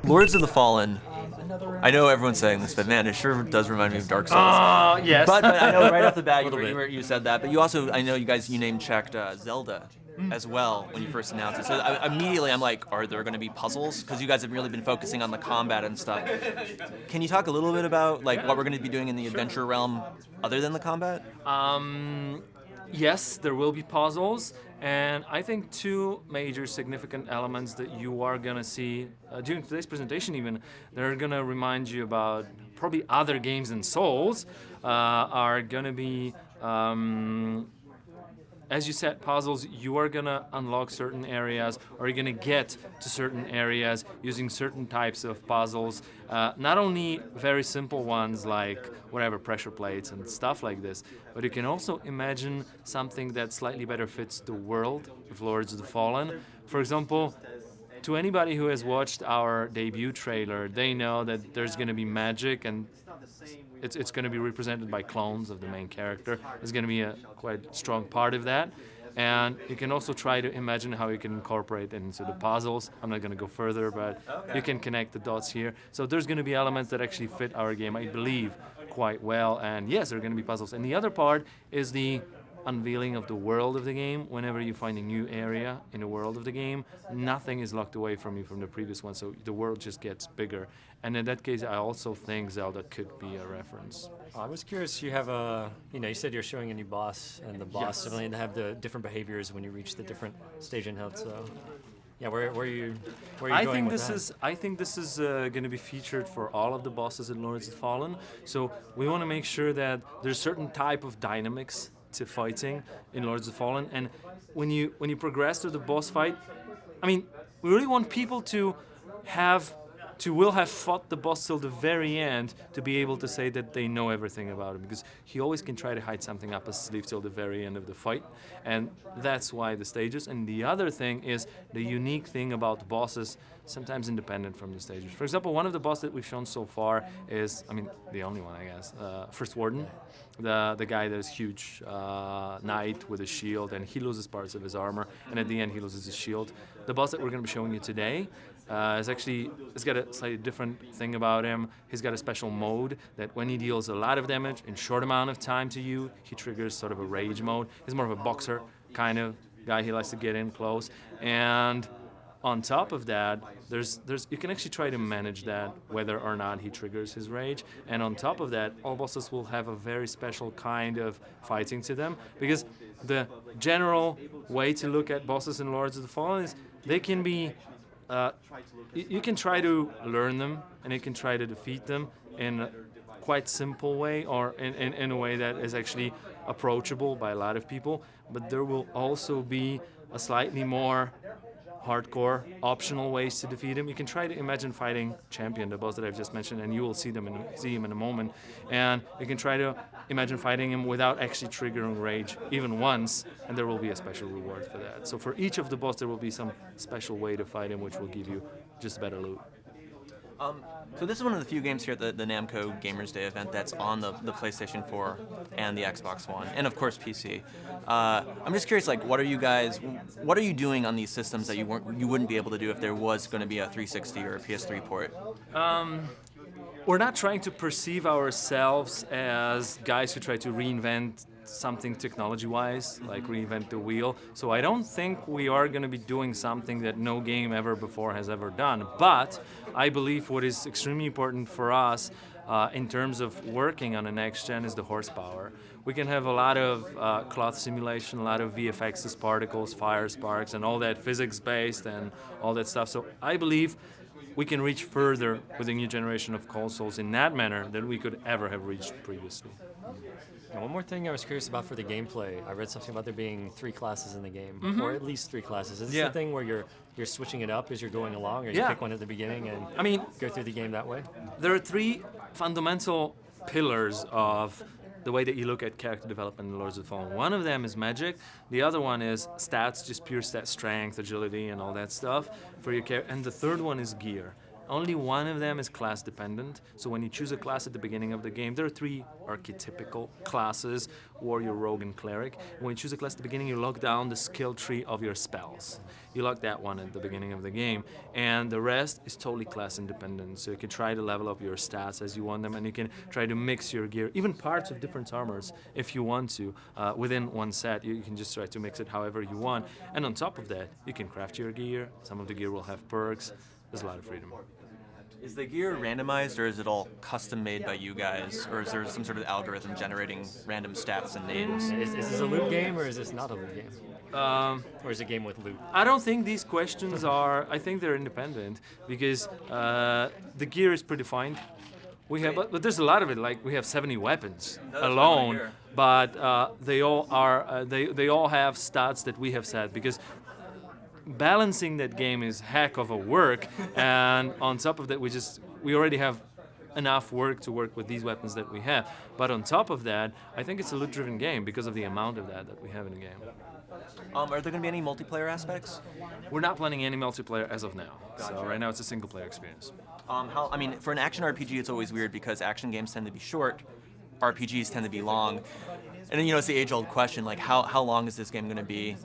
Lords of the Fallen. I know everyone's saying this, but man, it sure does remind me of Dark Souls. Yes. But I know right off the bat Little bit. you said that. But you also, I know you guys, you name checked Zelda as well when you first announced it. So immediately I'm like, are there going to be puzzles? Because you guys have really been focusing on the combat and stuff. Can you talk a little bit about like what we're going to be doing in the adventure realm other than the combat? Yes, there will be puzzles, and I think two major significant elements that you are gonna see during today's presentation even, they're gonna remind you about probably other games than Souls, are gonna be as you said, puzzles, you are gonna unlock certain areas, or you're gonna get to certain areas using certain types of puzzles. Not only very simple ones like whatever pressure plates and stuff like this, but you can also imagine something that slightly better fits the world of Lords of the Fallen. For example, to anybody who has watched our debut trailer, they know that there's gonna be magic, and it's going to be represented by clones of the main character. It's going to be a quite strong part of that. And you can also try to imagine how you can incorporate it into the puzzles. I'm not going to go further, but you can connect the dots here. So there's going to be elements that actually fit our game, I believe, quite well. And yes, there are going to be puzzles. And the other part is the unveiling of the world of the game. Whenever you find a new area in the world of the game, nothing is locked away from you from the previous one, so the world just gets bigger. And in that case, I also think Zelda could be a reference. I was curious, you have you said you're showing a new boss, and the boss definitely have the different behaviors when you reach the different stage in health, so... Yeah, where are you going with that? I think this is going to be featured for all of the bosses in Lords of the Fallen. So we want to make sure that there's certain type of dynamics to fighting in Lords of the Fallen, and when you progress to the boss fight, I mean, we really want people to will have fought the boss till the very end to be able to say that they know everything about him, because he always can try to hide something up his sleeve till the very end of the fight, and that's why the stages. And the other thing is the unique thing about bosses, sometimes independent from the stages. For example, one of the bosses that we've shown so far is, I mean, the only one, I guess, First Warden, the guy that is huge knight with a shield, and he loses parts of his armor, and at the end he loses his shield. The boss that we're going to be showing you today it's got a slightly different thing about him. He's got a special mode that when he deals a lot of damage in short amount of time to you, he triggers sort of a rage mode. He's more of a boxer kind of guy. He likes to get in close. And on top of that, you can actually try to manage that, whether or not he triggers his rage. And on top of that, all bosses will have a very special kind of fighting to them, because the general way to look at bosses in Lords of the Fallen is they can be you can try to learn them, and you can try to defeat them in a quite simple way, or in a way that is actually approachable by a lot of people. But there will also be a slightly more hardcore, optional ways to defeat him. You can try to imagine fighting Champion, the boss that I've just mentioned, and you will see him in a moment. And you can try to imagine fighting him without actually triggering rage even once, and there will be a special reward for that. So for each of the boss, there will be some special way to fight him, which will give you just better loot. So this is one of the few games here at the Namco Gamers Day event that's on the PlayStation 4 and the Xbox One, and of course PC. I'm just curious, like, what are you doing on these systems that you wouldn't be able to do if there was going to be a 360 or a PS3 port? We're not trying to perceive ourselves as guys who try to reinvent something technology-wise, like reinvent the wheel. So I don't think we are going to be doing something that no game ever before has ever done. But I believe what is extremely important for us in terms of working on the next gen is the horsepower. We can have a lot of cloth simulation, a lot of VFXs, particles, fire sparks, and all that physics-based and all that stuff. So I believe we can reach further with a new generation of consoles in that manner than we could ever have reached previously. And one more thing I was curious about for the gameplay. I read something about there being 3 classes in the game, or at least 3 classes. Is this the thing where you're switching it up as you're going along, or you pick one at the beginning and go through the game that way? There are 3 fundamental pillars of the way that you look at character development in Lords of the Fallen. One of them is magic. The other one is stats, just pure stat strength, agility, and all that stuff for your character. And the third one is gear. Only one of them is class dependent. So when you choose a class at the beginning of the game, there are 3 archetypical classes: warrior, rogue, and cleric. And when you choose a class at the beginning, you lock down the skill tree of your spells. You lock that one at the beginning of the game, and the rest is totally class independent. So you can try to level up your stats as you want them, and you can try to mix your gear, even parts of different armors, if you want to, within one set. You can just try to mix it however you want. And on top of that, you can craft your gear. Some of the gear will have perks. There's a lot of freedom. Is the gear randomized, or is it all custom made by you guys, or is there some sort of algorithm generating random stats and names? Is this a loot game, or is this not a loot game? Or is it a game with loot? I don't think these questions are. I think they're independent because the gear is predefined. We have, but there's a lot of it. Like we have 70 weapons alone, but they all are. They all have stats that we have set because balancing that game is heck of a work, and on top of that, we already have enough work to work with these weapons that we have. But on top of that, I think it's a loot-driven game because of the amount of that we have in the game. Are there going to be any multiplayer aspects? We're not planning any multiplayer as of now. Gotcha. So right now it's a single-player experience. I mean, for an action RPG, it's always weird because action games tend to be short, RPGs tend to be long, and then it's the age-old question, like how long is this game going to be?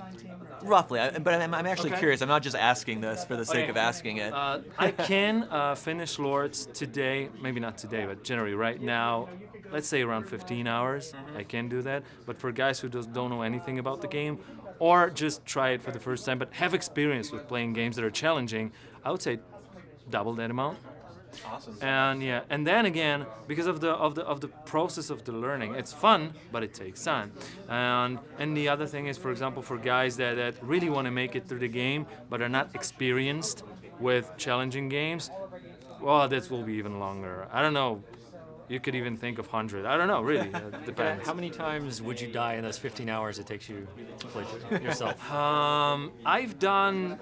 Roughly, but I'm actually curious. I'm not just asking this for the sake of asking it. I can finish Lords today, maybe not today, but generally right now, let's say around 15 hours. I can do that. But for guys who don't know anything about the game, or just try it for the first time, but have experience with playing games that are challenging, I would say double that amount. Awesome. And then again, because of the process of the learning, it's fun, but it takes time. And the other thing is, for example, for guys that really want to make it through the game but are not experienced with challenging games, well, this will be even longer. I don't know. You could even think of 100. I don't know, really. It depends. How many times would you die in those 15 hours it takes you to play through yourself? I've done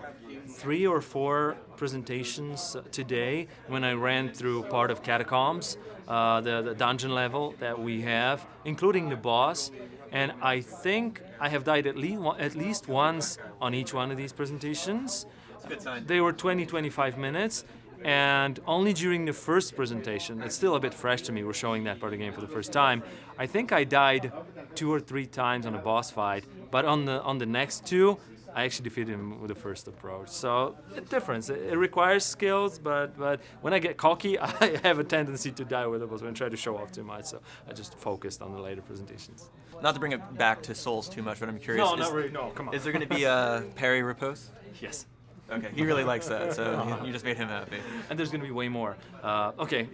3 or 4 presentations today when I ran through part of Catacombs, the dungeon level that we have, including the boss. And I think I have died at least once on each one of these presentations. That's a good sign. They were 20-25 minutes. And only during the first presentation, it's still a bit fresh to me, we're showing that part of the game for the first time, I think I died 2 or 3 times on a boss fight, but on the next 2, I actually defeated him with the first approach. So, a difference. It requires skills, but when I get cocky, I have a tendency to die with the boss when I try to show off too much, so I just focused on the later presentations. Not to bring it back to Souls too much, but I'm curious. No, not really, no, come on. Is there going to be a parry riposte? Yes. Okay, he really likes that, so you just made him happy. And there's going to be way more. Okay,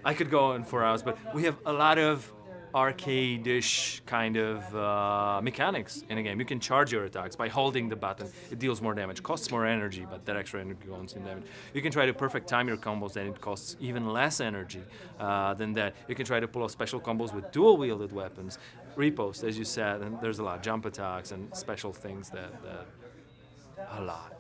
I could go on for hours, but we have a lot of arcade-ish kind of mechanics in a game. You can charge your attacks by holding the button. It deals more damage, costs more energy, but that extra energy goes in damage. You can try to perfect time your combos, and it costs even less energy than that. You can try to pull off special combos with dual-wielded weapons. Riposte, as you said, and there's a lot. Jump attacks and special things that a lot.